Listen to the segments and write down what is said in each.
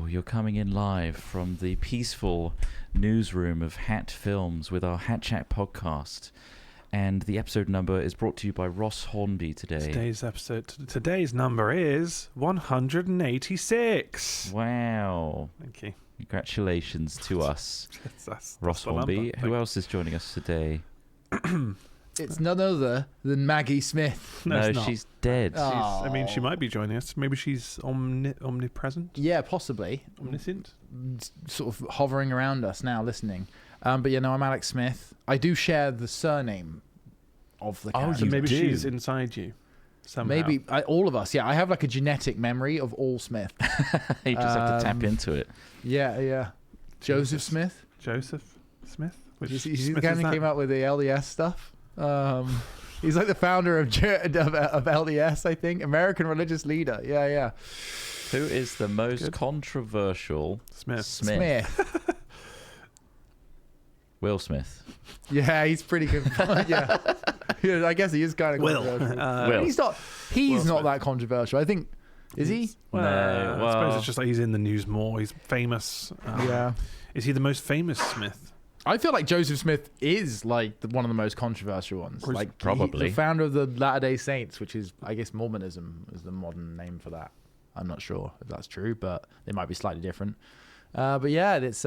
you're coming in live from the peaceful newsroom of Hat Films with our Hat Chat podcast. And the episode number is brought to you by Ross Hornby today. Today's number is 186. Wow. Thank you. Congratulations to us, that's Ross Hornby. Who else is joining us today? It's none other than Maggie Smith. No, she's dead. I mean, she might be joining us. Maybe she's omnipresent. Yeah, possibly. Omniscient. Sort of hovering around us now, listening. But yeah, no, I'm Alex Smith. I do share the surname of the character. So maybe she's inside you somehow. Maybe all of us. Yeah, I have like a genetic memory of all Smith. You just have to tap into it. Yeah. Joseph Smith. Joseph Smith? He's the guy that came out with the LDS stuff. He's like the founder of LDS, I think. American Religious Leader. Yeah. Who is the most controversial Smith. Will Smith. Yeah, he's pretty good. Yeah, I guess he is kind of controversial. Will. He's not that controversial. I think. Is he? No. I suppose it's just like he's in the news more. He's famous. Yeah. Is he the most famous Smith? I feel like Joseph Smith is like one of the most controversial ones. Like probably the founder of the Latter-day Saints, which is, I guess, Mormonism is the modern name for that. I'm not sure if that's true, but it might be slightly different. But yeah, it's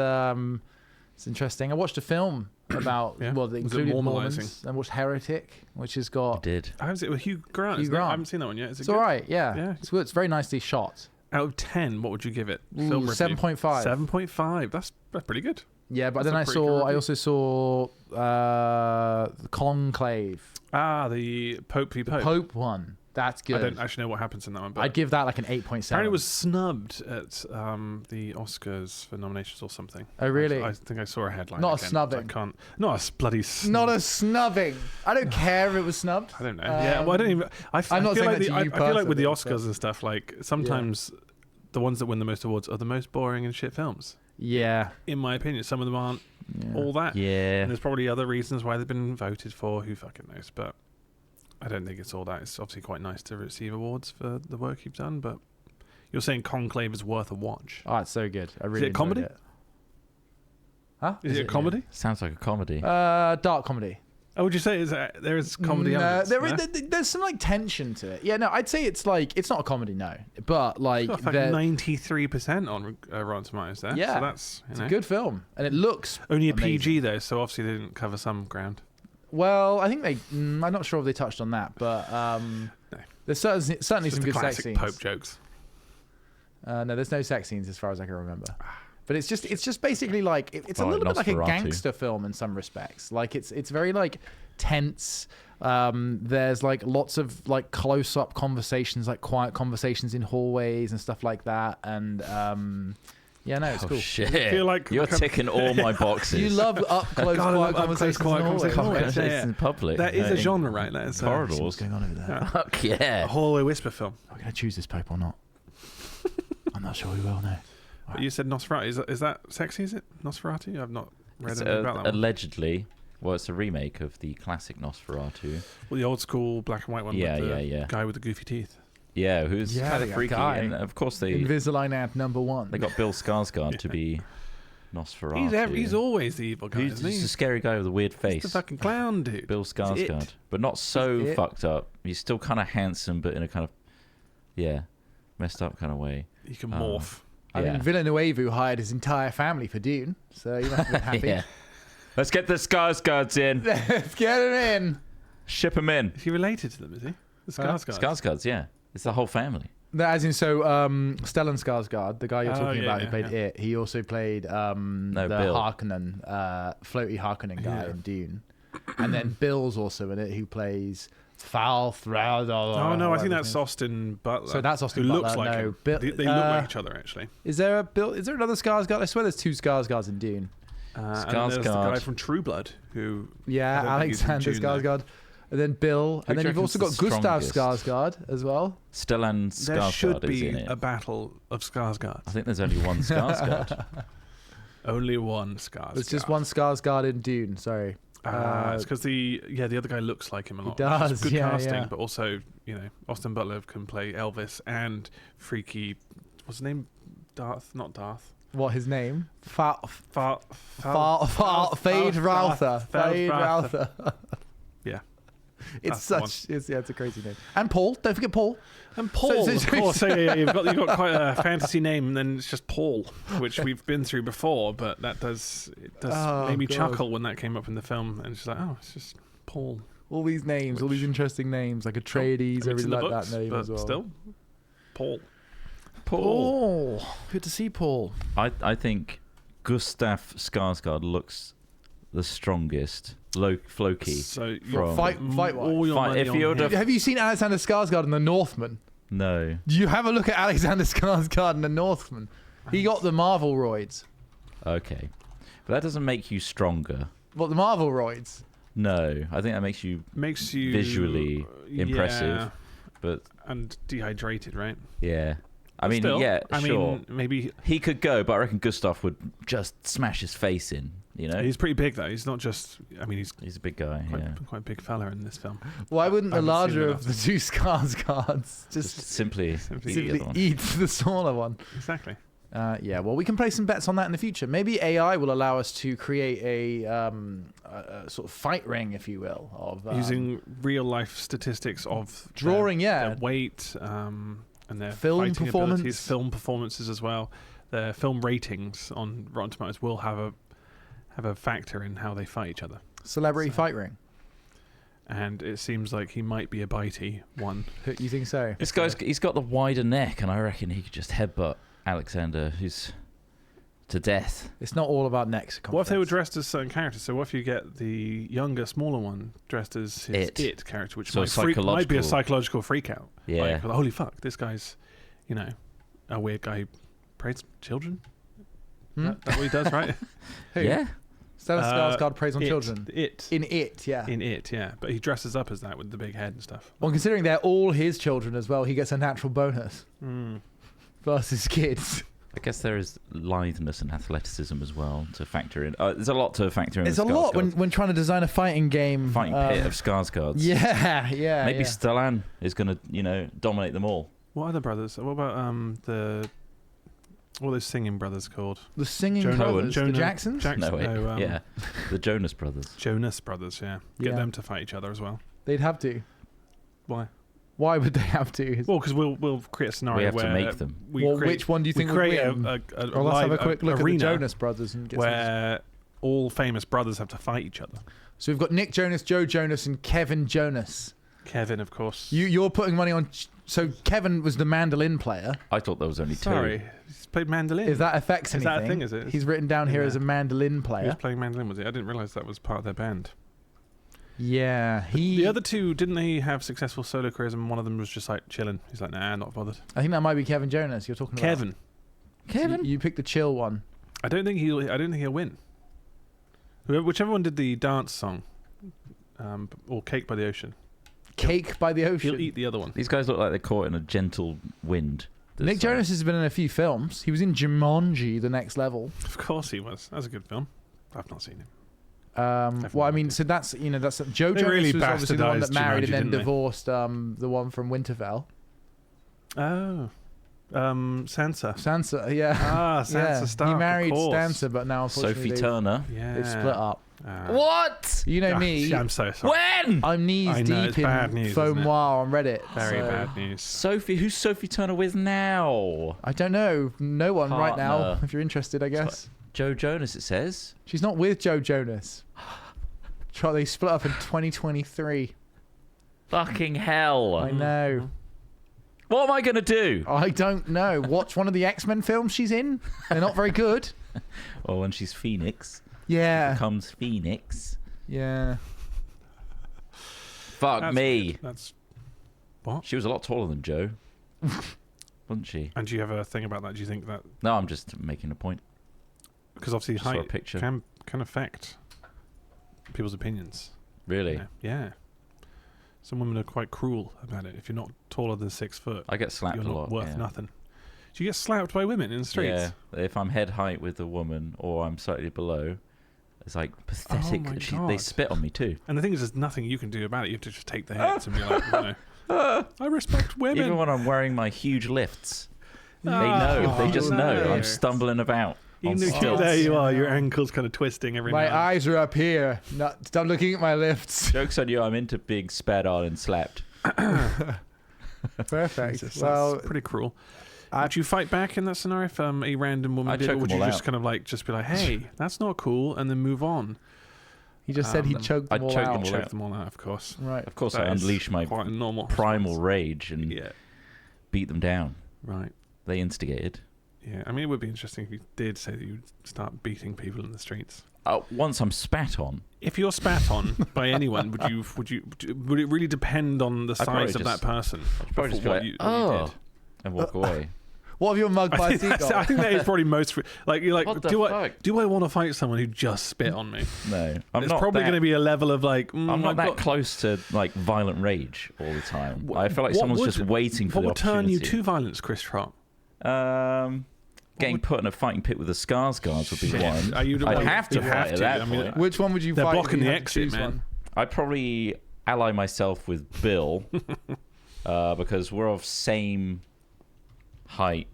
interesting. I watched a film about that included Mormons. I watched Heretic, which has got. I did. How is it with Hugh Grant? I haven't seen that one yet. Is it good? All right. Yeah. It's good. It's very nicely shot. Out of 10, what would you give it? 7.5. 7.5. That's pretty good. Yeah, but then I also saw the Conclave. The Pope v. Pope. The Pope one. That's good. I don't actually know what happens in that one. But I'd give that like an 8.7. Apparently it was snubbed at the Oscars for nominations or something. Oh, really? I think I saw a headline. Not a snubbing. Not a bloody snub. Not a snubbing. I don't care if it was snubbed. I don't know. I don't even... I feel like with the Oscars and stuff, like sometimes the ones that win the most awards are the most boring and shit films. Yeah. In my opinion, some of them aren't all that. Yeah. And there's probably other reasons why they've been voted for. Who fucking knows? But I don't think it's all that. It's obviously quite nice to receive awards for the work you've done, but you're saying Conclave is worth a watch. Oh, it's so good. I really Is it a comedy? It. Huh? Is it a comedy? Yeah. Sounds like a comedy. Dark comedy. Oh, would you say there is comedy elements? There's some like tension to it. Yeah, no, I'd say it's not a comedy, no. But like 93% on Rotten Tomatoes there. Yeah, so that's it's a good film, and it looks only a amazing. PG though, so obviously they didn't cover some ground. Well, I think I'm not sure if they touched on that, but there's certainly some good sex scenes. Pope jokes. No, there's no sex scenes as far as I can remember. But it's just basically like it's a little bit like a gangster film in some respects. Like it's very like tense. There's like lots of like close-up conversations, like quiet conversations in hallways and stuff like that. And it's cool. Shit. I feel like you're ticking all my boxes. You love up close, quiet conversations in public. That is a genre, right? That is corridors. What's going on over there? Yeah. Fuck yeah. A hallway whisper film. Are we going to choose this Pope or not? I'm not sure we will, no. But you said Nosferatu. Is that sexy, is it? Nosferatu? I've not read anything about that one. Allegedly. Well, it's a remake of the classic Nosferatu. Well, the old school black and white one with the guy with the goofy teeth. Yeah, who's kind of freaky. And of course Invisalign ad #1. They got Bill Skarsgård to be Nosferatu. He's always the evil guy, isn't he? He's a scary guy with a weird face. He's the fucking clown dude. Bill Skarsgård. But not so fucked up. He's still kind of handsome, but in a kind of, messed up kind of way. He can morph. I mean, Villeneuve hired his entire family for Dune, so you must have been happy. Yeah. Let's get the Skarsgårds in. Let's get him in. Ship him in. Is he related to them, is he? The Skarsgårds? Skarsgårds, yeah. It's the whole family. As in, Stellan Skarsgård, the guy you're talking about who played it, he also played the Harkonnen, floaty Harkonnen guy in Dune. And then Bill's also in it, who plays Foul Thrall. Oh no, I think that's Austin Butler. So that's Austin Butler. Looks like him. They look like each other, actually. Is there another Skarsgård? I swear there's two Skarsgårds in Dune. And there's the guy from True Blood who... Yeah, Alexander Skarsgård. And then Bill. And then you've also got Gustav Skarsgård as well. Stellan Skarsgård there should be is in it. A battle of Skarsgård. I think there's only one Skarsgård. Only one Skarsgård. There's just one Skarsgård in Dune, sorry. It's because the other guy looks like him a lot. He does, it's good casting, but also Austin Butler can play Elvis and freaky. What's his name? Darth, not Darth. What, his name? Fade Rauther. Fade Rauther. Yeah. It's it's a crazy name. And Paul, don't forget Paul. And Paul, of course. So you've got quite a fantasy name, and then it's just Paul, which we've been through before. But it does make me chuckle when that came up in the film, and it's just like, oh, it's just Paul. All these names, all these interesting names, like Atreides. I really like books, that name as well. Still, Paul. Good to see Paul. I think Gustav Skarsgård looks the strongest. Floki. So fight all your money if you on him. Have you seen Alexander Skarsgård in The Northman? No. You have a look at Alexander Skarsgård in The Northman. He got the Marvel roids. Okay, but that doesn't make you stronger. What, the Marvel roids? No, I think that makes you visually impressive, but and dehydrated, right? Yeah. I mean, still, yeah, I sure. mean, maybe he could go, but I reckon Gustav would just smash his face in. You know, he's pretty big though. He's not just. I mean, he's a big guy. quite a big fella in this film. Why wouldn't the larger of the two Skarsgårds just simply eat the smaller one? Exactly. Yeah, well, we can play some bets on that in the future. Maybe AI will allow us to create a sort of fight ring, if you will, of using real life statistics of drawing, their weight, and their film performances as well. Their film ratings on Rotten Tomatoes will have a factor in how they fight each other. Celebrity fight ring. And it seems like he might be a bitey one. You think so? This guy's he's got the wider neck, and I reckon he could just headbutt Alexander, who's to death. It's not all about neck circumference. What if they were dressed as certain characters? So what if you get the younger, smaller one dressed as his it character, which might be a psychological freak out. Yeah. Like, holy fuck, this guy's, a weird guy who preys on children. That's what he does, right? Who? Yeah. Stellan Skarsgård preys on children. In It, yeah. But he dresses up as that with the big head and stuff. Well, considering they're all his children as well, he gets a natural bonus versus kids. I guess there is litheness and athleticism as well to factor in. There's a lot to factor in. There's a lot when trying to design a fighting game. Fighting pit of Skarsgårds. Yeah. Maybe Stellan is going to, dominate them all. What other brothers? What about what are those singing brothers called? The singing brothers? The Jacksons? The Jonas brothers. Jonas brothers, yeah. Get them to fight each other as well. They'd have to. Why? Why would they have to? Well, because we'll create a scenario where... We have to make them. Which one do you think would win? Let's have a quick look at the Jonas brothers. And get where all famous brothers have to fight each other. So we've got Nick Jonas, Joe Jonas, and Kevin Jonas. Kevin, of course. You're putting money on... So Kevin was the mandolin player. I thought there was only two. Sorry, he's played mandolin. If that affects anything. Is that a thing, is it? He's written down here as a mandolin player. He was playing mandolin, was he? I didn't realise that was part of their band. Yeah, The other two, didn't they have successful solo careers and one of them was just like chilling? He's like, nah, not bothered. I think that might be Kevin Jonas you're talking about. Kevin? You picked the chill one. I don't think he'll win. Whichever one did the dance song, or Cake by the Ocean. Cake by the Ocean. He'll eat the other one. These guys look like they're caught in a gentle wind. Nick Jonas has been in a few films. He was in Jumanji: The Next Level. Of course he was. That's a good film. I've not seen him. Well, I mean, so that's Joe Jonas really was obviously the one that married Jumanji, and then divorced the one from Winterfell. Oh, Sansa, yeah. Sansa Stark. He married Sansa, but now unfortunately Sophie Turner. They've split up. What? You know me. I'm so sorry. When? I'm knees deep in faux noir on Reddit. Very bad news. Sophie, who's Sophie Turner with now? I don't know. No one right now. If you're interested, I guess. Joe Jonas, it says. She's not with Joe Jonas. They split up in 2023. Fucking hell. I know. What am I going to do? I don't know. Watch one of the X-Men films she's in. They're not very good. Or when she's Phoenix. Yeah. She becomes Phoenix. Yeah. Fuck me. That's... What? She was a lot taller than Joe. Wasn't she? And do you have a thing about that? Do you think that... No, I'm just making a point. Because obviously height can affect people's opinions. Really? Yeah. Some women are quite cruel about it. If you're not taller than 6 foot, I get slapped you're a not lot. worth nothing. Do you get slapped by women in the streets? Yeah. If I'm head height with a woman or I'm slightly below, it's like pathetic. They spit on me too. And the thing is, there's nothing you can do about it. You have to just take the hits and be like, I respect women. Even when I'm wearing my huge lifts. They know. They just know. no. I'm stumbling about. On stilts. There you are. Your ankle's kind of twisting every My now. eyes are up here. Stop looking at my lifts. Joke's on you. I'm into being spat on and slapped. Perfect. Jesus, Well, that's pretty cruel. Would you fight back in that scenario if a random woman I'd did, or choke would them you all just out. kind of like just be like, "Hey, that's not cool," and then move on? he just said he choked them I'd all choke out. them all Choke out. them all out, of course. Right. Of course, That I is unleash my quite a normal primal response. rage and Yeah, beat them down. right. They instigated. Yeah, I mean, it would be interesting if you did say that you'd start beating people in the streets. Once I'm spat on, If you're spat on by anyone, would it really depend on the I'd probably size of that just- person? I'd probably just for be what like, you "Oh," did? and walk away. What have you mugged by a I seagull? think that is probably most like you're like, What the do fuck? I want to fight someone who just spit on me? No, I'm There's not probably that- going to be a level of like, I'm not that close to like violent rage all the time. I feel like what someone's would- just waiting for What the would turn you opportunity. to violence, Chris Trott? Getting put in a fighting pit with the Skarsgårds would be Shit. one. Are you- I'd have to you fight have at to. that I mean, point. Which one would you They're fight? if blocking you the had to exit, choose man. one? I'd probably ally myself with Bill because we're of same height,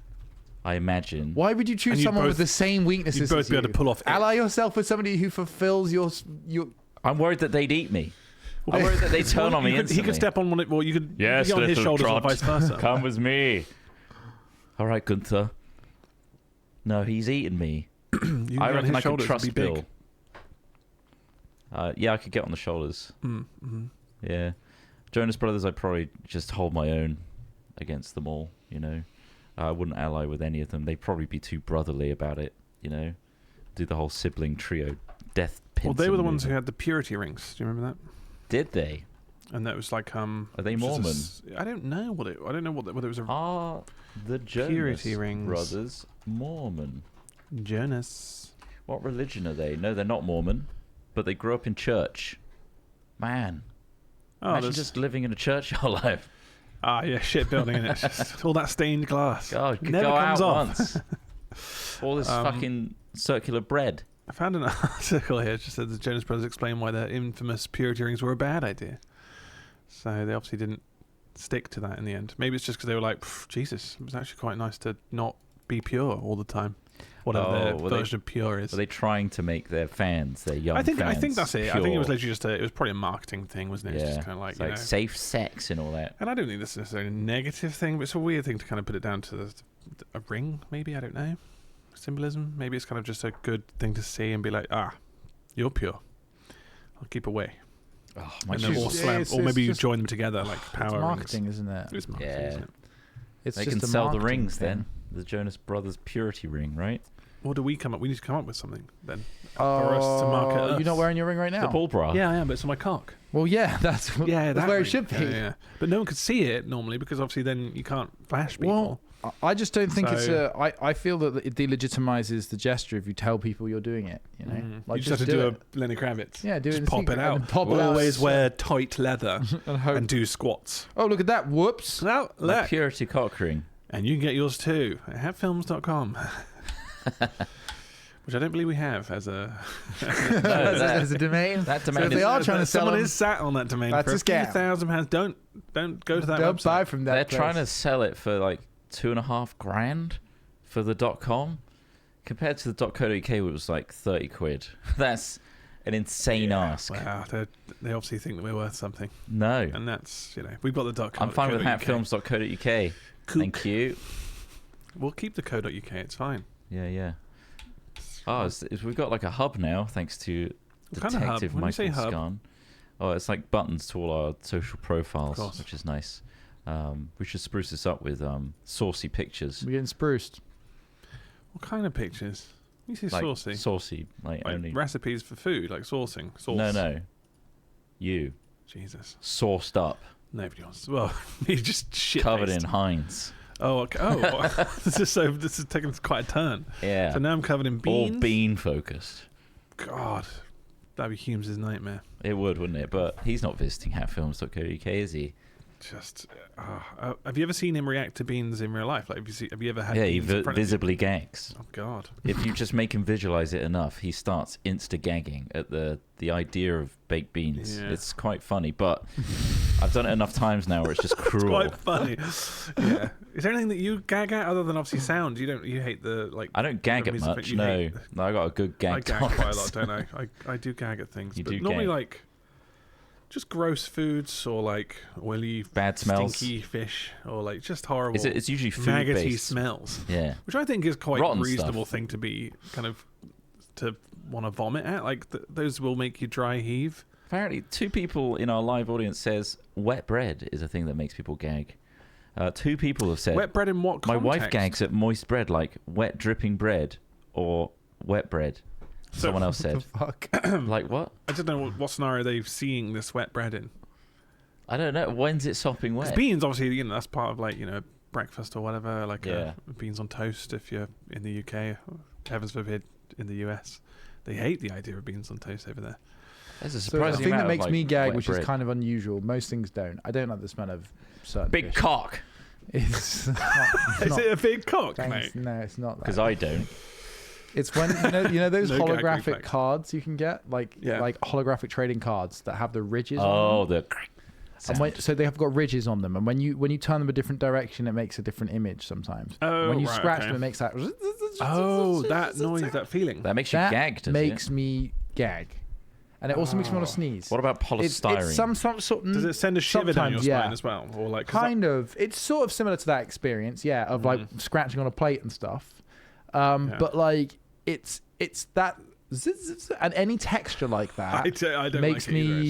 I imagine. Why would you choose And you'd someone with both- the same weaknesses you'd both as be you? able to pull off it. Ally yourself with somebody who fulfills your. I'm worried that they'd eat me. I'm worried that they turn on me He instantly. could step on one. Well, you could Yes, get on his little shoulders or Trott. vice versa. Come with me. All right, Gunther. No, he's eating me. You can get I on reckon his I could shoulders, trust it'd be big. Bill. Yeah, I could get on the shoulders. Mm-hmm. Yeah. Jonas Brothers, I'd probably just hold my own against them all, you know. I wouldn't ally with any of them. They'd probably be too brotherly about it, you know. Do the whole sibling trio death pin. Well, they were the ones who had the purity rings. Do you remember that? Did they? And that was like Are they which is a Mormon? I don't know what it. I don't know whether it was a Are the Jonas Purity rings. Brothers Mormon? Jonas. What religion are they? No, they're not Mormon, but they grew up in church. Man, Oh, imagine there's just living in a church your life. yeah, shit building, and it's just all that stained glass. God, could Never go comes out off. once. All this fucking circular bread. I found an article here that just said the Jonas Brothers explain why their infamous purity rings were a bad idea. So they obviously didn't stick to that in the end. Maybe it's just because they were like, Jesus, it was actually quite nice to not be pure all the time. Whatever their version of pure is. Were they trying to make their fans, their young I think fans, that's it. I pure? think it was literally just it was probably a marketing thing, wasn't it? It's Yeah, just kind of like, it's like safe sex and all that. And I don't think this is necessarily a negative thing, but it's a weird thing to kind of put it down to a ring, maybe. I don't know. Symbolism. Maybe it's kind of just a good thing to see and be like, you're pure. I'll keep away. Oh, my And then choose- or slam, it's or maybe you just- join them together like power It's rings. marketing, isn't it? It's marketing, Yeah. isn't it? It's They just can a sell the marketing rings thing. then. The Jonas Brothers purity ring, right? What do we come up? We need to come up with something then for us to market us. You're not wearing your ring right now. The ball bra. Yeah, I am, but it's on my cock. Well, yeah, that's Yeah, that's that where ring. it should be. Yeah. But no one could see it normally because obviously then you can't flash people. Well, I just don't think it's So- I feel that it delegitimizes the gesture if you tell people you're doing it. You know, you just have to do it. a Lenny Kravitz. Yeah, do it just in pop secret it and out. then pop it out. Always wear tight leather and hope. and do squats. Oh, look at that! Whoops. Now, My look. purity cock ring. And you can get yours too at hatfilms.com. Which I don't believe we have as a... As a domain. That So domain if they is, are trying to sell Someone them, is sat on that domain that's for a a few scam. £1,000. Don't go to that don't website. buy from that. they're place. trying to sell it for like $2,500 for the .com, compared to the .co.uk, which was like 30 quid. That's an insane ask. Wow, they obviously think that we're worth something. No, And that's, we've got the .com. I'm fine with hatfilms.co.uk. Thank you. We'll keep the .co.uk, it's fine. Yeah. Oh, we've got like a hub now, thanks to What kind of hub? Detective When you say Michael hub? Scarn. Oh, it's like buttons to all our social profiles, course. which is nice. We should spruce this up with saucy pictures. We're getting spruced. What kind of pictures? You say Like saucy? saucy, like only. Recipes for food, like saucing. Sauce. No. You Jesus. sauced up, Nobody wants. Well, you just shit. covered in Heinz. Oh, okay. Oh, this is taking quite a turn. Yeah. So now I'm covered in beans. All bean focused. God, that'd be Humes' nightmare. It would, wouldn't it? But he's not visiting hatfilms.co.uk, is he? Just, have you ever seen him react to beans in real life? Like, have you ever had? Yeah, beans he in front visibly gags. Oh God! If you just make him visualize it enough, he starts insta gagging at the idea of baked beans. Yeah. It's quite funny, but I've done it enough times now where it's just cruel. It's quite funny. Yeah. Is there anything that you gag at other than obviously sound? You hate the like. I don't gag at much. No, I got a good gag. I gag quite a lot, don't I? I do gag at things. You but do normally gag. like just gross foods or like oily, Bad smells. stinky fish or like just horrible. It's usually food maggoty based. smells. Yeah. Which I think is quite Rotten a reasonable stuff. thing to be kind of to want to vomit at. Like those will make you dry heave. Apparently, 2 people in our live audience says wet bread is a thing that makes people gag. 2 people have said Wet bread in what my context? wife gags at moist bread, like wet dripping bread or wet bread. Someone else said. Fuck. Like what? I don't know what scenario they're seeing this wet bread in. I don't know. When's it sopping wet? Because beans, obviously, that's part of like breakfast or whatever. Like Yeah. beans on toast if you're in the UK. Heavens forbid in the US, they hate the idea of beans on toast over there. There's a So surprising the thing amount that of, makes like, me gag, wet which bread. is kind of unusual, most things don't. I don't like the smell of certain Big fish. cock. It's not, Is it a big cock, thanks, mate? no, it's not that. Because I don't. It's when you know those No gag holographic reflex. cards you can get, like holographic trading cards that have the ridges. Oh, on them. the. So they have got ridges on them, and when you turn them a different direction, it makes a different image sometimes. Oh, when you right, scratch okay. them, it makes that. Oh, that noise, that feeling. That makes you That gag, does makes it? me gag, and it also makes me want to sneeze. What about polystyrene? It's some sort. Does it send a shiver down your sometimes, spine as well, or like? 'cause Kind of. It's sort of similar to that experience, yeah, of like scratching on a plate and stuff. But like it's that and any texture like that I don't makes like it either,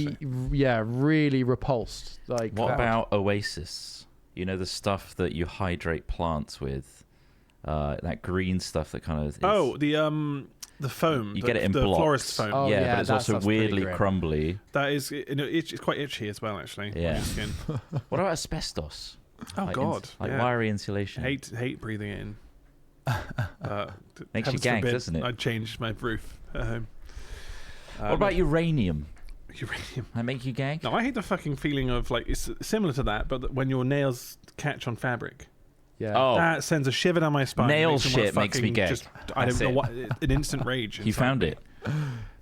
me actually. really repulsed. Like What that- about Oasis? You know, the stuff that you hydrate plants with, that green stuff that kind of. Is, Oh, the foam. you get it in the blocks. florist foam. Oh, yeah, yeah, but it's that also stuff's pretty weirdly grim. crumbly. That is, it's quite itchy as well, actually. on Yeah. your skin. What about asbestos? Oh Like God, like yeah. wiry insulation. Hate breathing it in. Makes you heavens gag, forbid doesn't it? I'd change my roof at home. What about uranium? uranium? That make you gag? No, I hate the fucking feeling of like it's similar to that, but when your nails catch on fabric. Yeah. Oh, That sends a shiver down my spine. Nail Makes me wanna shit makes me fucking gag. Just, I That's don't know it. what. An instant rage. you inside found me. it.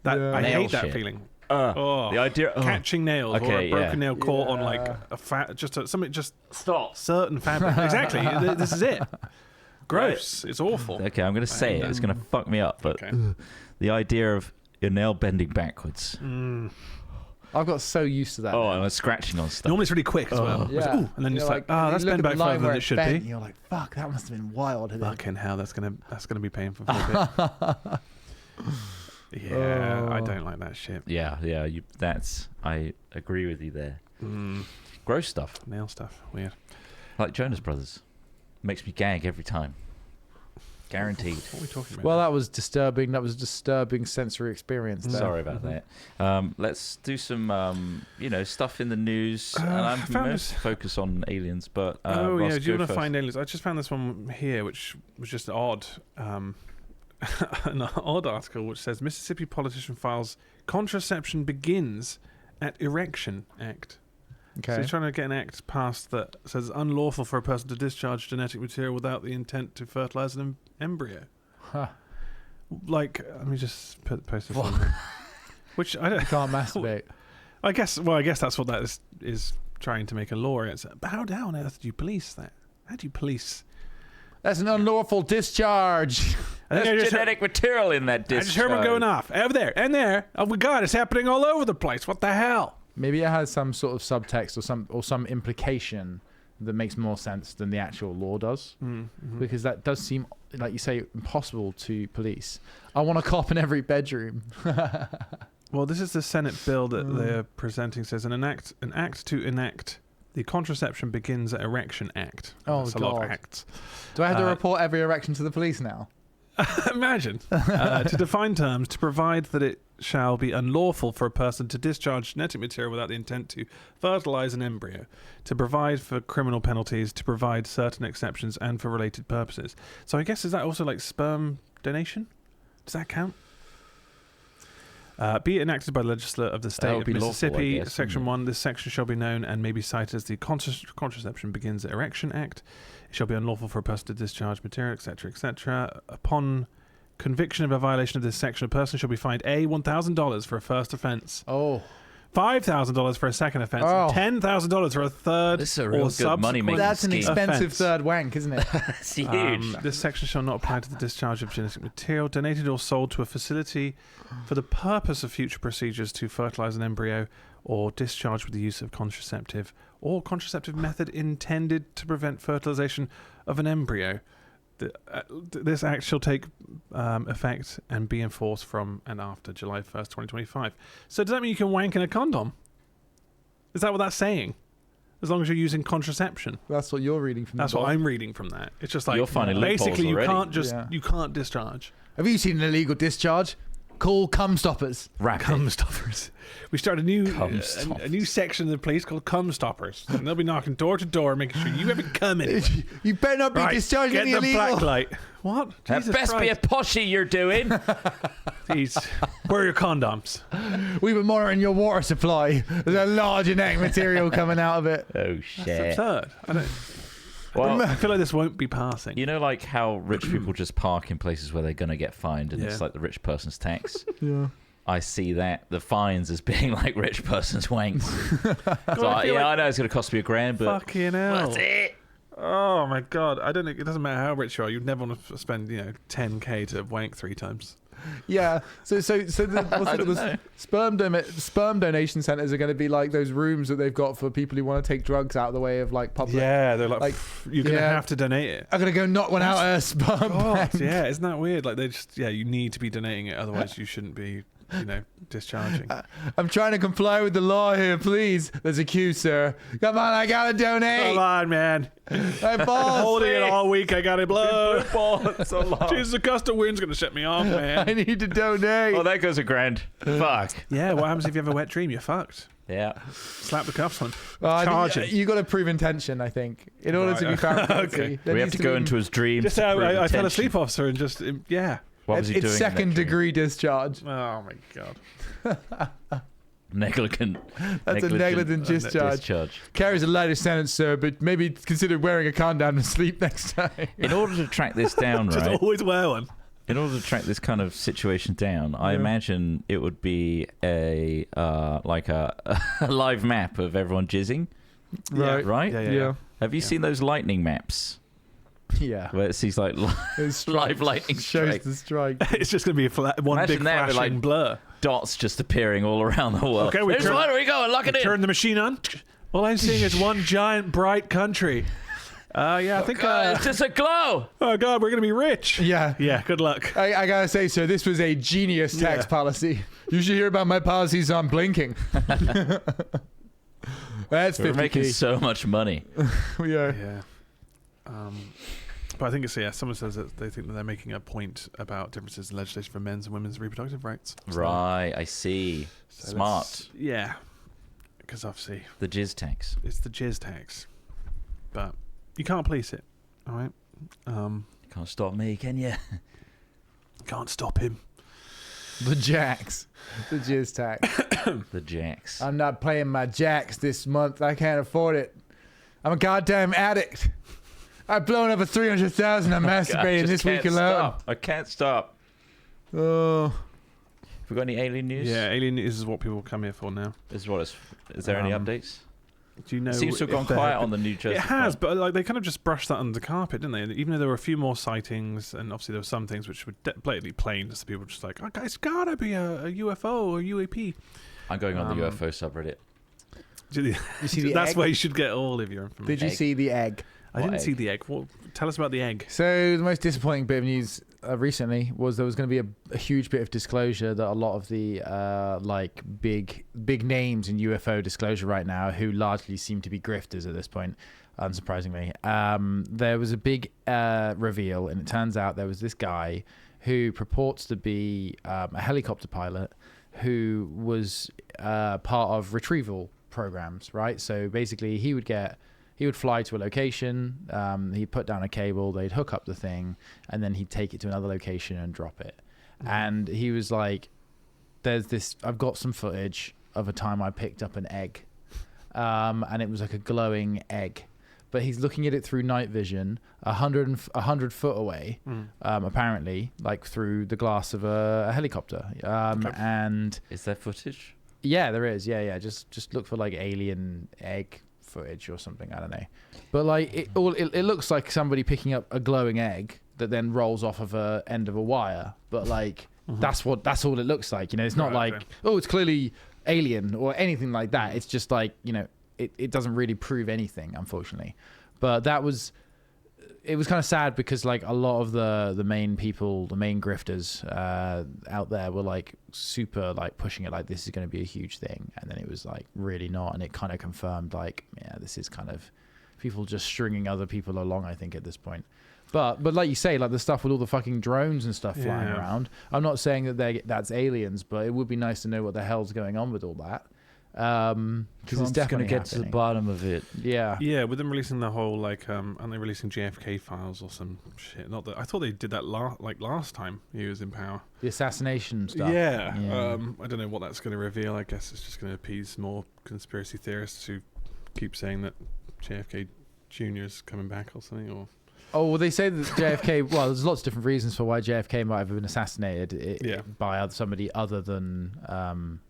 That Yeah. I Nail hate that shit. feeling. Oh, The idea. catching nails or Okay, a broken yeah. nail caught on like Yeah. a fat, something just Stop. certain fabric. Exactly. This is it. Gross. It's awful. Okay, I'm going to say it. It's going to fuck me up, but Okay. the idea of your nail bending backwards. I've got so used to that. Oh, now. and scratching on stuff. Normally it's really quick as well. Yeah. It's, ooh, and then You're it's like, you that's look bent at the back line further where than it it's should bent, be. and you're like, fuck, that must have been wild. Isn't it? Fucking hell, that's gonna be painful for a bit. Yeah, I don't like that shit. Yeah. I agree with you there. Gross stuff, Nail stuff, weird. like Jonas Brothers, makes me gag every time. Guaranteed. What are we talking about? Well, that was disturbing. That was a disturbing sensory experience. There. Sorry about that. Let's do some, stuff in the news. And I I'm found most this- focused on aliens, but oh Ross, yeah, do you go want to first. find aliens? I just found this one here, which was just odd. An odd article which says Mississippi politician files contraception begins at erection act. So Okay. he's trying to get an act passed that says it's unlawful for a person to discharge genetic material without the intent to fertilize an embryo. Huh. Like, let me just post this on here. Which I don't. You can't masturbate. I guess that's what that is trying to make a law. But how on earth do you police that? How do you police? That's an unlawful discharge. I think I There's just heard- genetic material in that I discharge. just heard one going off over there and there. Oh my God, it's happening all over the place. What the hell? Maybe it has some sort of subtext or some implication that makes more sense than the actual law does, because that does seem, like you say, impossible to police. I want a cop in every bedroom. Well, this is the Senate bill that they're presenting. Says an act to enact the Contraception Begins at Erection Act. Oh, That's a lot of God. acts. Do I have to report every erection to the police now? Imagine. To define terms, to provide that it shall be unlawful for a person to discharge genetic material without the intent to fertilize an embryo, to provide for criminal penalties, to provide certain exceptions, and for related purposes. So I guess, is that also like sperm donation? Does that count? Be it enacted by the legislature of the state of Mississippi, guess, Section 1, this section shall be known and may be cited as the Contraception Begins at Erection Act. It shall be unlawful for a person to discharge material, etc., etc. Upon conviction of a violation of this section, a person shall be fined A, $1,000 for a first offence. Oh. $5,000 for a second offence, and $10,000 for a third. This is a real good money-making That's an scheme. expensive Offence. third wank, isn't it? It's huge. This section shall not apply to the discharge of genetic material donated or sold to a facility for the purpose of future procedures to fertilise an embryo or discharge with the use of contraceptive or contraceptive method intended to prevent fertilisation of an embryo. This act shall take effect and be enforced from and after July 1st, 2025. So does that mean you can wank in a condom? Is that what that's saying? As long as you're using contraception. That's what you're reading from. That's what I'm reading from that. It's just like You're finding basically you loopholes can't you can't discharge. Have you seen an illegal discharge? Call cum stoppers. Cum stoppers. We start a new Cum a stoppers. new section of the police called cum stoppers, and they'll be knocking door to door, making sure you haven't come in. You better not be Right, discharging get any the illegal. black light. What? That Jesus best be a Christ. poshy you're doing. Jeez. Where are your condoms? We've been monitoring your water supply. There's a large genetic material coming out of it. Oh, It's shit. absurd. Well, I feel like this won't be passing. you know, like how rich people just park in places where they're going to get fined and Yeah. it's like the rich person's tax? Yeah. I see the fines as being like rich person's wanks. So I feel like- I know it's going to cost me $1,000, but Fucking hell. that's it. Oh my god. I don't think it doesn't matter how rich you are. You'd never want to spend, $10K to wank 3 times. Yeah. So the sperm donation centers are going to be like those rooms that they've got for people who want to take drugs out of the way of like public. Yeah, they're like, you're going to yeah. have to donate it. I'm going to go knock one out of a sperm bank. Yeah, isn't that weird? Like, you need to be donating it, otherwise you shouldn't be, discharging. I'm trying to comply with the law here, please. There's a queue, sir. Come on, I gotta donate. Come on, man. My balls. Holding it all week, I got to blow. So long. Jesus, the gust of wind's going to set me off, man. I need to donate. Oh, there goes $1,000. Fuck. Yeah, what happens if you have a wet dream? You're fucked. Yeah. Slap the cuffs on. I Charge think him. you got to prove intention, I think, in order to be found guilty. Okay. There We have needs to go be- into his dreams. Just to how prove I fell intention. asleep, officer, and just, yeah. What was he doing? It's in that second dream? degree discharge. Oh, my God. Negligent. That's a negligent discharge. Carries a lighter sentence, sir, but maybe consider wearing a condom to sleep next time. In order to track this down, Just right? always wear one. In order to track this kind of situation down, I imagine it would be a live map of everyone jizzing. Right. Right? Yeah. Have you seen those lightning maps Yeah. where it sees like It's live lightning shows strike, the strike. It's just going to be one Imagine big that with, flashing like, blur. dots just appearing all around the world? Okay, we There's turn- one. We go. Lock it in. Turn the machine on. All I'm seeing is one giant bright country. I think. It's just a glow. Oh God, we're gonna be rich. Yeah. Yeah. Good luck. I gotta say, sir, this was a genius tax Yeah. policy. You should hear about my policies on blinking. That's We're 50p. making so much money. We are. Yeah. But I think it's someone says that they think that they're making a point about differences in legislation for men's and women's reproductive rights. So- Right, I see. so Smart. let's- Yeah. Because obviously The jizz tax. it's the jizz tax, but you can't police it. All right. Can't stop me, can you? Can't stop him. The jacks. The jizz tax. The jacks. I'm not paying my jacks this month. I can't afford it. I'm a goddamn addict. I've blown over 300,000 on I masturbating just this week can't alone. stop. I can't stop. Oh. Have we got any alien news? Yeah, alien news is what people come here for now. Is there any updates? Do you know? It seems to have if gone there quiet have on the New Jersey It has, front. but like they kind of just brushed that under the carpet, didn't they? Even though there were a few more sightings, and obviously there were some things which were blatantly plain, so people were just like, "Oh, guys, it's gotta be a UFO or UAP." I'm going on the UFO subreddit. You see the That's egg? where you should get all of your information. Did you Egg. see the egg? I What didn't see egg? the egg. Well, tell us about the egg. So the most disappointing bit of news recently was there was going to be a huge bit of disclosure that a lot of the like big names in UFO disclosure right now, who largely seem to be grifters at this point, unsurprisingly. There was a big reveal, and it turns out there was this guy who purports to be a helicopter pilot who was part of retrieval programs, right? So basically he would fly to a location, he'd put down a cable, they'd hook up the thing, and then he'd take it to another location and drop it. And he was like I've got some footage of a time I picked up an egg, and it was like a glowing egg, but he's looking at it through night vision 100 foot away, apparently, like through the glass of a helicopter. And is there footage? Yeah, there is. Yeah. Just look for like alien egg footage or something. I don't know, but like it looks like somebody picking up a glowing egg that then rolls off of a end of a wire, but like that's all it looks like. It's not oh, it's clearly alien or anything like that. It's just like, it doesn't really prove anything, unfortunately. But it was kind of sad because like a lot of the main people, the main grifters out there were like super like pushing it like this is going to be a huge thing, and then it was like really not, and it kind of confirmed like, yeah, this is kind of people just stringing other people along, I think, at this point. But like you say, like the stuff with all the fucking drones and stuff flying around, I'm not saying that that's aliens, but it would be nice to know what the hell's going on with all that. Because it's definitely going to get to the bottom of it. Yeah, with them releasing the whole like, aren't they releasing JFK files or some shit? Not that I thought they did that last time he was in power. The assassination stuff. Yeah. I don't know what that's going to reveal. I guess it's just going to appease more conspiracy theorists who keep saying that JFK Jr. is coming back or something, or. Oh, well, they say that JFK... Well, there's lots of different reasons for why JFK might have been assassinated by somebody other than...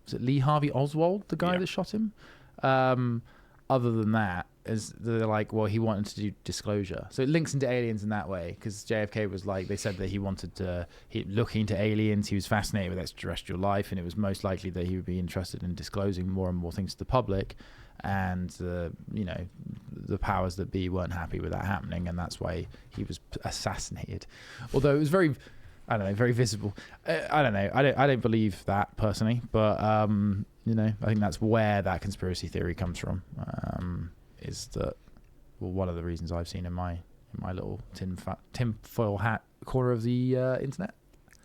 was it Lee Harvey Oswald, the guy that shot him? Other than that, they're like, well, he wanted to do disclosure. So it links into aliens in that way, because JFK was like... They said that he wanted to... Looking into aliens, he was fascinated with extraterrestrial life, and it was most likely that he would be interested in disclosing more and more things to the public. And the powers that be weren't happy with that happening, and that's why he was assassinated. Although it was very, I don't know, very visible. I don't know. I don't believe that personally, but I think that's where that conspiracy theory comes from. Is that one of the reasons I've seen in my little tinfoil hat corner of the internet.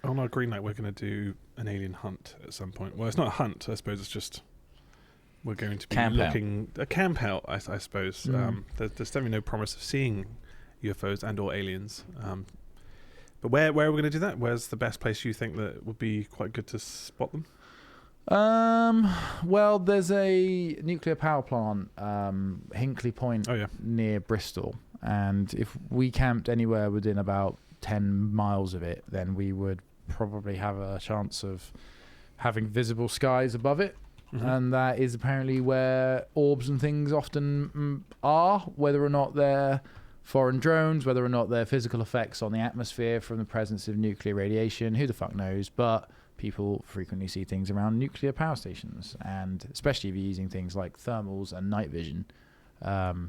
On our Greenlight, we're going to do an alien hunt at some point. Well, it's not a hunt. I suppose it's just. We're going to be a camp out, I suppose. There's definitely no promise of seeing UFOs and or aliens. But where are we going to do that? Where's the best place you think that would be quite good to spot them? Well, there's a nuclear power plant, Hinkley Point, near Bristol. And if we camped anywhere within about 10 miles of it, then we would probably have a chance of having visible skies above it. And that is apparently where orbs and things often are, whether or not they're foreign drones, whether or not they're physical effects on the atmosphere from the presence of nuclear radiation, who the fuck knows. But people frequently see things around nuclear power stations, and especially if you're using things like thermals and night vision. Well,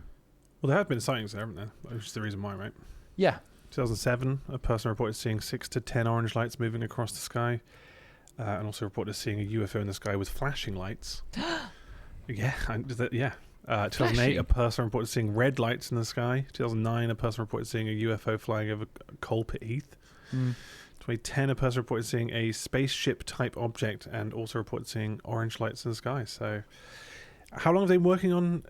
there have been sightings there, haven't there? Which is the reason why, right? Yeah. 2007, a person reported seeing 6 to 10 orange lights moving across the sky. And also reported seeing a UFO in the sky with flashing lights. 2008, a person reported seeing red lights in the sky. 2009, a person reported seeing a UFO flying over Colpit Heath. 2010, a person reported seeing a spaceship-type object and also reported seeing orange lights in the sky. So, how long have they been working on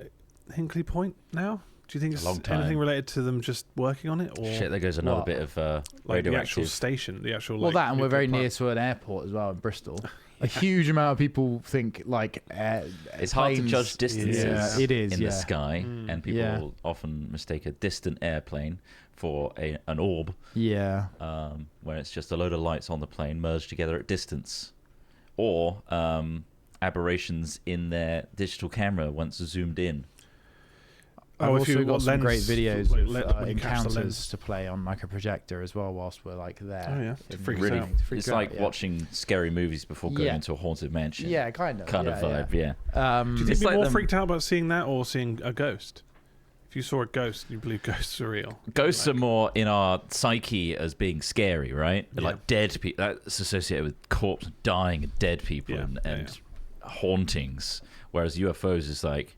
Hinkley Point now? Do you think it's anything related to them just working on it? Or shit, there goes another bit of like the actual station, the actual. Well, that, and we're very near to an airport as well in Bristol. A huge amount of people think like it's hard to judge distances. It is in the sky, and people often mistake a distant airplane for an orb. Yeah, where it's just a load of lights on the plane merged together at distance, or aberrations in their digital camera once zoomed in. I've also got some great videos of encounters to play on like a projector as well whilst we're like there. Oh yeah, it's like watching scary movies before going into a haunted mansion. Yeah, kind of Do vibe. you think you'd be more freaked out about seeing that or seeing a ghost? If you saw a ghost, you believe ghosts are real. Ghosts are more in our psyche as being scary, right? Yeah. Like dead people. That's associated with corpse dying and dead people and hauntings. Whereas UFOs is like.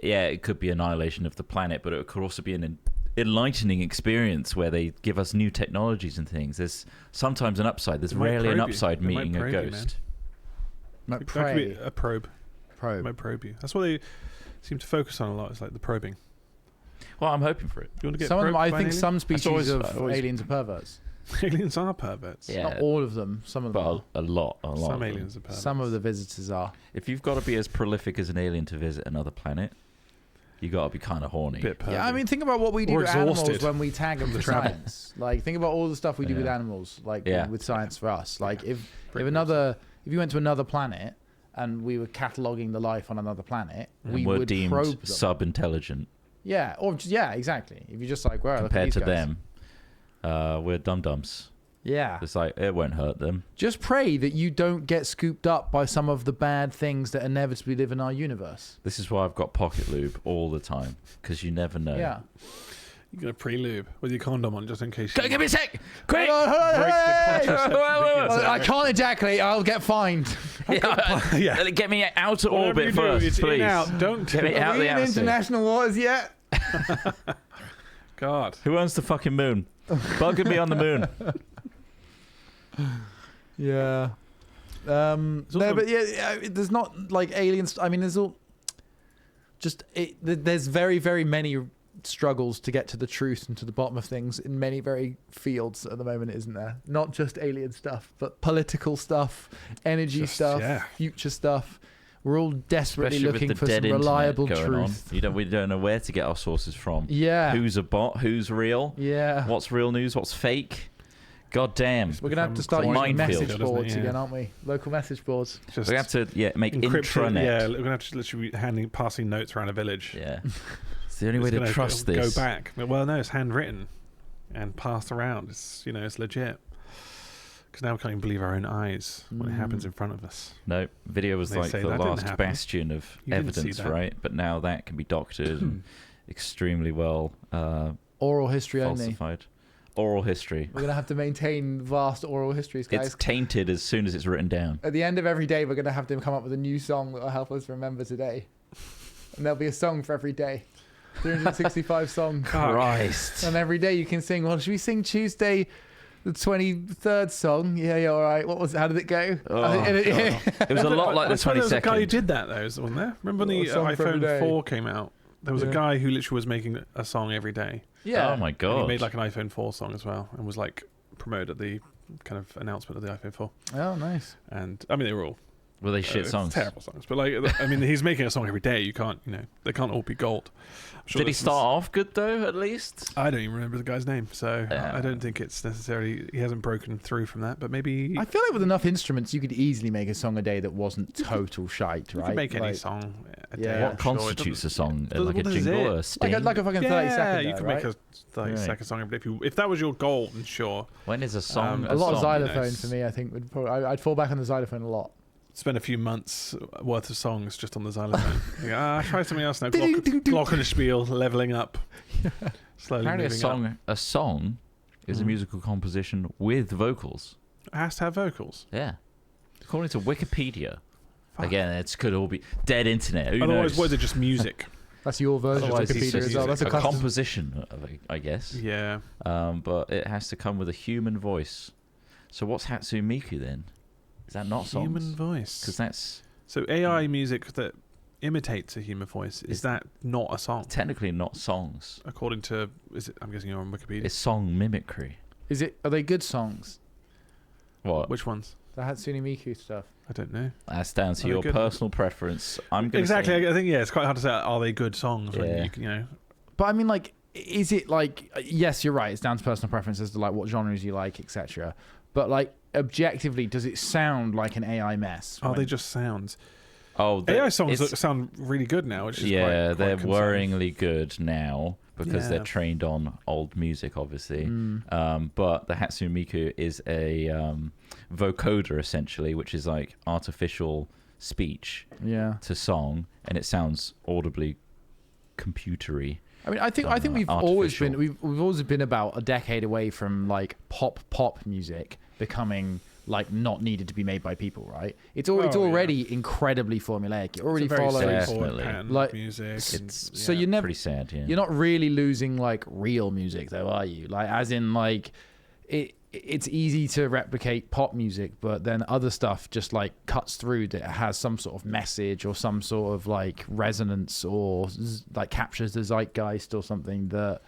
Yeah, it could be annihilation of the planet, but it could also be an enlightening experience where they give us new technologies and things. There's sometimes an upside. There's rarely an upside meeting a ghost. That could be a probe. It might probe you. That's what they seem to focus on a lot. It's like the probing. Well, I'm hoping for it. You want to get some of them, I think alien? some species of aliens are perverts. Aliens are perverts. Yeah. Not all of them. Some of them. But a lot. Some aliens are perverts. Some of the visitors are. If you've got to be as prolific as an alien to visit another planet, you got to be kind of horny. Bit pervy. Yeah, I mean, think about what we do Or with animals exhausted when we tag them for travel. science. Like, think about all the stuff we do with animals, like with science for us. Like, if you went to another planet and we were cataloging the life on another planet, we were would deemed probe them. sub-intelligent. Yeah, or exactly. If you're just like, well, compared to look at these them, we're dum-dums. Yeah. It's like, it won't hurt them. Just pray that you don't get scooped up by some of the bad things that inevitably live in our universe. This is why I've got pocket lube all the time, because you never know. Yeah. You're going to pre-lube with your condom on just in case. Go, give me a sec! Quick! Hold on, break the contraception Well, I can't ejaculate. I'll get fined. Yeah. Get me out of Whatever orbit you first, do, it's please. in, out. Don't Get me out Are of we the in atmosphere. international waters yet? God. Who owns the fucking moon? Bugging me on the moon. Yeah. No, but there's not like aliens. I mean, there's all just there's very, very many struggles to get to the truth and to the bottom of things in many very fields at the moment, isn't there? Not just alien stuff, but political stuff, energy stuff, future stuff. We're all desperately Especially looking with the for dead some reliable internet going truth. on. We don't know where to get our sources from. Yeah. Who's a bot? Who's real? Yeah. What's real news? What's fake? God damn. We're gonna have to start using Minefield, message boards doesn't it? again, aren't we? Local message boards. Just We have to make encrypted, intranet. Yeah, we're gonna have to literally be passing notes around a village. Yeah. It's the only way It's to gonna trust this. Go back. Well, no, it's handwritten and passed around. It's it's legit. Because now we can't even believe our own eyes when it happens in front of us. No, video was They like say the that didn't last happen. bastion of You didn't see evidence, that. right? But now that can be doctored and extremely well Oral history only. falsified. Oral history. We're gonna have to maintain vast oral histories, guys. It's tainted as soon as it's written down. At the end of every day, we're gonna have to come up with a new song that will help us remember today, and there'll be a song for every day. 365 songs. Christ. And every day you can sing. Well, should we sing Tuesday, the 23rd song? Yeah, all right. What was? How did it go? Oh, it was a lot like the There was a guy who 22nd. did that though, wasn't there? Remember when the A song for every day. iPhone 4 came out? There was a guy who literally was making a song every day. Yeah. Oh my And god. he made like an iPhone 4 song as well, and was like promoted at the kind of announcement of the iPhone 4. Oh, nice. And I mean, they were all Were they shit songs? terrible songs. But like, I mean, he's making a song every day. You can't, they can't all be gold. I'm sure Did he this is- start off good though? At least. I don't even remember the guy's name, so Yeah. I don't think it's necessarily he hasn't broken through from that. But maybe I feel like with enough instruments, you could easily make a song a day that wasn't total shite, you right? could make any Like- song a day. Yeah. What I'm sure. It constitutes a doesn't- song? Well, Like a this is jingle it. or a sting? Like a fucking 30 Yeah, second. you could right? make a 30-second Right. song every day if that was your goal. Then sure, When is a song A lot of song? xylophone for me, I think. Would probably, I'd fall back on the xylophone a lot. spend a few months worth of songs just on the xylophone. Try something else now. Ding, ding, ding. Glockenspiel, leveling up. Slowly Apparently, moving up. a song is a musical composition with vocals. It has to have vocals. Yeah, according to Wikipedia. Fuck. Again, it could all be dead internet. Who Otherwise, knows? was it just music? That's your version of Otherwise, it's Wikipedia just as well. That's a a custom. composition, I guess. Yeah. But it has to come with a human voice. So what's Hatsune Miku then? Is that not songs? Human voice. Because that's So AI music that imitates a human voice, is that not a song? technically not songs. According to, I'm guessing you're on Wikipedia. It's song mimicry. Are they good songs? What? Which ones? The Hatsune Miku stuff. I don't know. That's down to Are they your good? personal preference. I'm going Exactly. Say, I think, it's quite hard to say, are they good songs? Yeah. When you know. But I mean, like, is it like? Yes, you're right. It's down to personal preference as to like what genres you like, etc. But like, objectively, does it sound like an AI mess? Are when- they just sounds? oh, AI songs it's- sound really good now, which is yeah, quite they're concerning. worryingly good now because Yeah. they're trained on old music, obviously. Mm. But the Hatsune Miku is a vocoder essentially, which is like artificial speech Yeah. to song, and it sounds audibly computery. I mean, I think we've artificial. we've always been about a decade away from like pop music becoming like not needed to be made by people, right? It's already incredibly formulaic. It already It's a very follows. straightforward Definitely. pattern Like, of music. It's So you never pretty sad. Yeah. You're not really losing like real music though, are you? Like as in like it's easy to replicate pop music, but then other stuff just like cuts through that has some sort of message or some sort of like resonance or like captures the zeitgeist or something that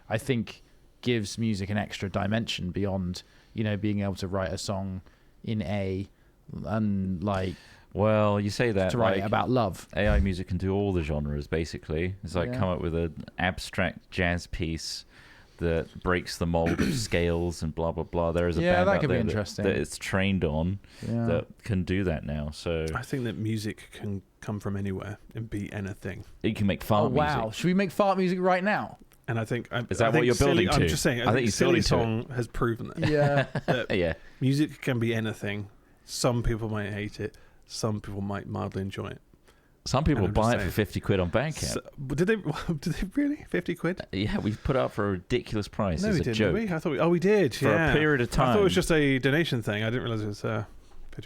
I think gives music an extra dimension beyond, being able to write a song in A and like. Well, you say that to write about love. AI music can do all the genres, basically. It's like come up with an abstract jazz piece that breaks the mold of scales and blah, blah, blah. There is a band out there that it's trained on that can do that now. So I think that music can come from anywhere and be anything. You can make fart music. Wow. Should we make fart music right now? And I think... Is that what you're building to? I'm just saying, I think Silly Song has proven that. Yeah. That music can be anything. Some people might hate it. Some people might mildly enjoy it. Some people buy it for 50 quid on Bandcamp. So, did they really? 50 quid? Yeah, we put it up for a ridiculous price. No, as we a didn't. joke. Did we? I thought we did. For a period of time. I thought it was just a donation thing. I didn't realize it was 50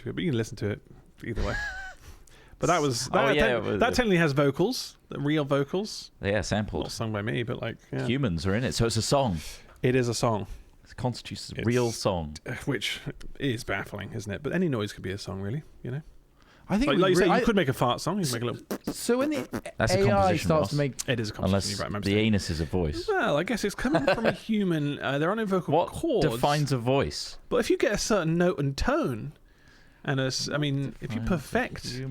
quid. But you can listen to it either way. But that was that technically has vocals, real vocals. Yeah, sampled. Not sung by me, but humans are in it, so it's a song. It is a song. It constitutes a real song, which is baffling, isn't it? But any noise could be a song, really. I think, like you say, you could make a fart song. You can make a little. So when the That's AI starts to make, it is a composition. Unless the anus is a voice. Well, I guess it's coming from a human. There are no vocal cords. What defines a voice? But if you get a certain note and tone, and if you perfect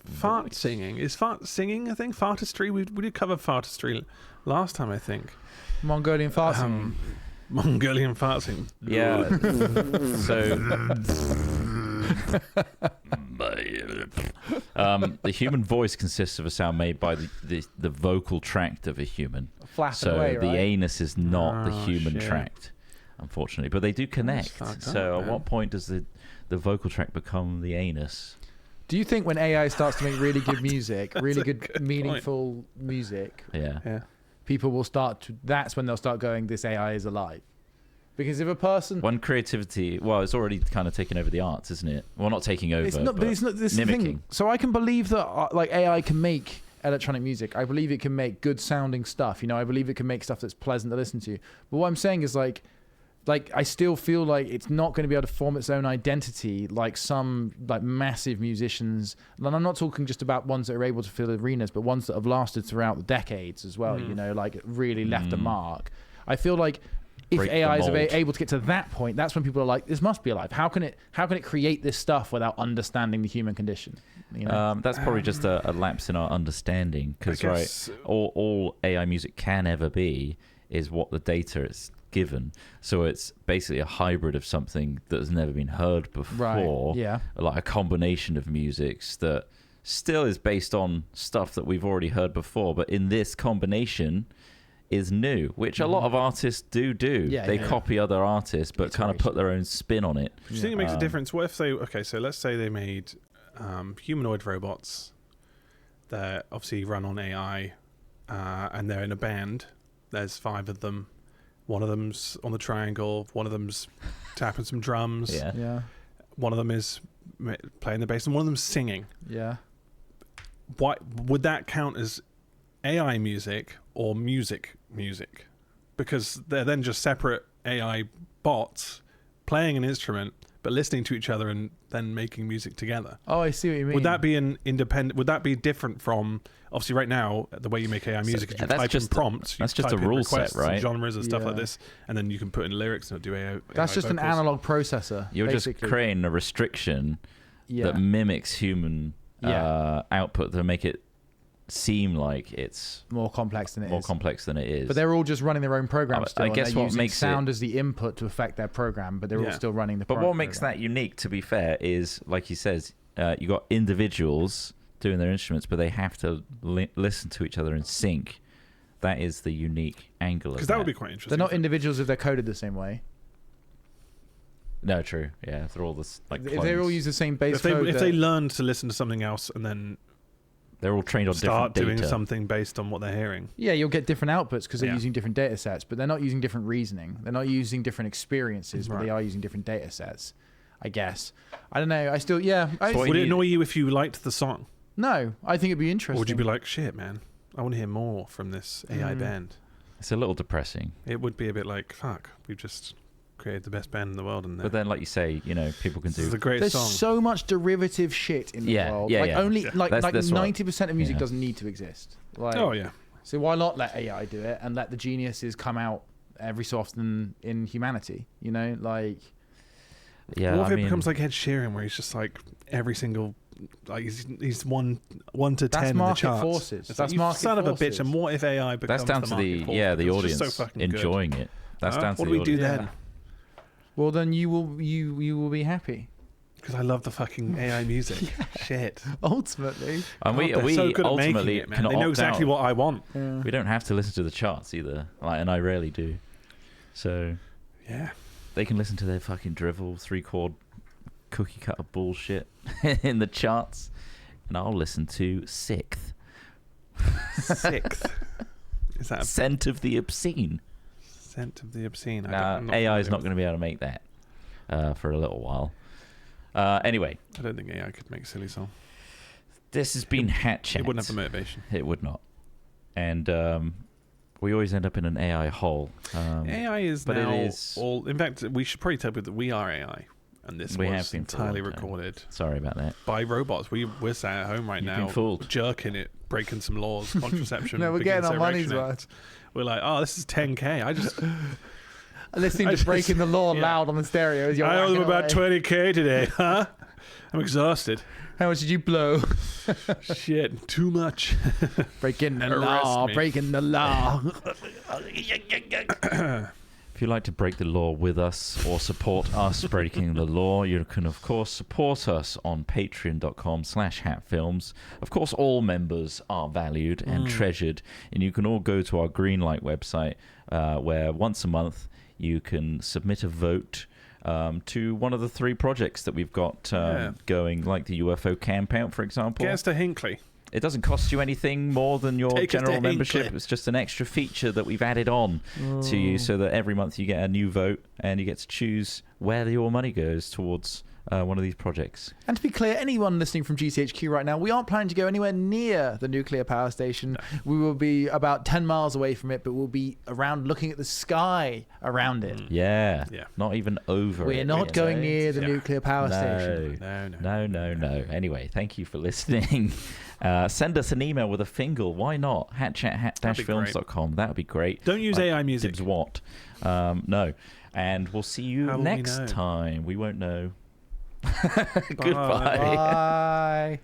fart singing, is fart singing a thing? Fartistry. We did cover fartistry last time, I think. Mongolian fart singing. Mongolian fart singing. Yeah. So. The human voice consists of a sound made by the vocal tract of a human. Flapping away, the right? anus is not the human tract, unfortunately. But they do connect. So at what point does the vocal tract become the anus? Do you think when AI starts to make really good music, really good meaningful music, people will that's when they'll start going, this AI is alive? Because if a person... When creativity... Well, it's already kind of taken over the arts, isn't it? Well, not taking over, it's not this is the thing. So I can believe that AI can make electronic music. I believe it can make good sounding stuff. I believe it can make stuff that's pleasant to listen to. But what I'm saying is like I still feel like it's not going to be able to form its own identity like some massive musicians. And I'm not talking just about ones that are able to fill arenas, but ones that have lasted throughout the decades as well, really left a mark. I feel like if AI is able to get to that point, that's when people are like, this must be alive. How can it create this stuff without understanding the human condition? That's probably just a lapse in our understanding, because all AI music can ever be is what the data is given. So it's basically a hybrid of something that has never been heard before, like a combination of musics that still is based on stuff that we've already heard before, but in this combination is new, which a lot of artists do. They copy other artists, but kind of put their own spin on it. Do you think it makes a difference? What if so let's say they made humanoid robots that obviously run on AI, and they're in a band. There's 5 of them. One of them's on the triangle. One of them's tapping some drums. Yeah. One of them is playing the bass, and one of them's singing. Yeah. What would that count as AI music or music? Because they're then just separate AI bots playing an instrument but listening to each other and then making music together. Oh, I see what you mean. Would that be would that be different from, obviously right now the way you make AI music is you type in prompts, that's just a rule set, right? And genres and stuff like this, and then you can put in lyrics and do AI. That's just an analog processor. You're basically just creating a restriction that mimics human output to make it seem like it's more complex than it is. But they're all just running their own programs still. I guess what makes sound as the input to affect their program, but they're all still running the program. But what makes that unique, to be fair, is, like he says, you got individuals doing their instruments, but they have to listen to each other in sync. That is the unique angle of that. Because that would be quite interesting. They're not individuals if they're coded the same way. No, true. Yeah, they're all this if they all use the same base code. If they learn to listen to something else and then they're all trained on different data. Start doing something based on what they're hearing. Yeah, you'll get different outputs because they're using different data sets, but they're not using different reasoning. They're not using different experiences, but they are using different data sets, I guess. I don't know. Would it annoy you if you liked the song? No, I think it'd be interesting. Or would you be like, shit, man, I want to hear more from this AI band? It's a little depressing. It would be a bit like, fuck, we've just created the best band in the world, and but then, like you say, people can do. There's so much derivative shit in the world. Only 90% of music doesn't need to exist. So why not let AI do it and let the geniuses come out every so often in humanity. You know, like. Yeah, what if it becomes like Ed Sheeran, where he's just like every single, like he's one to 10 in the charts. Forces. It's That's like, market son forces. of a bitch. And what if AI becomes that's down to the audience so fucking enjoying it. That's down to what the do we do audience. then? Well, then you will be happy. Because I love the fucking AI music. Shit. Ultimately. And God, they're so good at making ultimately it, man. can They know opt exactly out. what I want. Yeah. We don't have to listen to the charts either, and I rarely do. So Yeah. they can listen to their fucking drivel 3-chord cookie cutter bullshit in the charts, and I'll listen to Sixth. Is that a Scent of the Obscene? Scent of the Obscene? Nah, I'm not AI is familiar not with going to be able to make that for a little while. Anyway, I don't think AI could make a silly song. this has been Hat Chat. It wouldn't have the motivation. It would not. And we always end up in an AI hole. AI is but now it is... all. In fact, we should probably tell people that we are AI, and this We have was been for a long entirely time. recorded Sorry about that. by robots. We're sat at home right You've now, been fooled. jerking it, breaking some laws, contraception. No, we're beginning getting our money's Resurrection worth. Act. We're like, oh, this is 10K. I just Listening to Breaking the Law yeah. loud on the stereo as you're I owe them whacking about away. 20K today, huh? I'm exhausted. How much did you blow? Shit, too much. Breaking the Arrest law. me. Breaking the law. If you'd like to break the law with us or support us breaking the law, you can, of course, support us on patreon.com/hatfilms. Of course, all members are valued and treasured, and you can all go to our Greenlight website, where once a month you can submit a vote to one of the 3 projects that we've got going, like the UFO camp out, for example. Get us to Hinkley. It doesn't cost you anything more than your Take us to general membership. Hinkley. It's just an extra feature that we've added on to you, so that every month you get a new vote and you get to choose where your money goes towards one of these projects. And to be clear, anyone listening from GCHQ right now, we aren't planning to go anywhere near the nuclear power station. No. We will be about 10 miles away from it, but we'll be around looking at the sky around it. Yeah. Not even over We're it. not going near the nuclear power station. No. Anyway, thank you for listening. Send us an email with a fingal. Why not? hatchat@films.com. That would be great. Don't use AI music. Dibs what? No. And we'll see you How will next we know? time. We won't know. Goodbye. Bye.